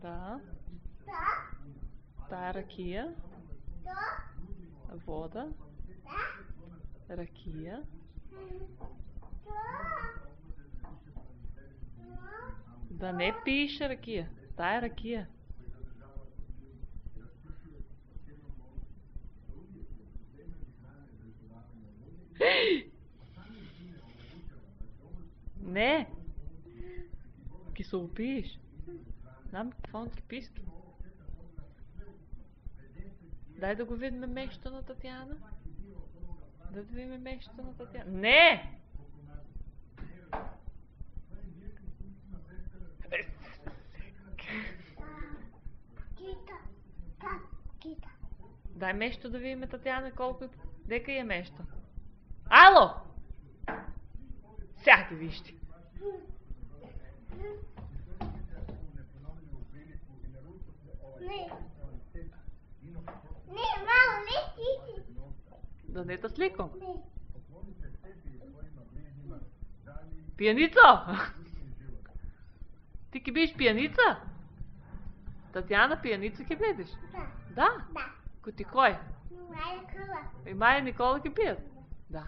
Да. Тая ракия. Вода. Ракия. Да не пиеш ракия. Тая ракия. Не. Ки се опиеш. Знам какво ти писки. Дай да го видим мещето на Татяна. Да видим мещето на Татяна. Не! Дай мещето да видим Татяна колко е. Дека е мещето. Ало! Сега ти вижте. Не, мамо, не ти. Да не те сликам. Пияница! Ти ки биш пияница? Татяна пияница ки бидеш? Да. Да? Да. Коти кой? Мая Никола. И Майя и Никола ки пият? Да.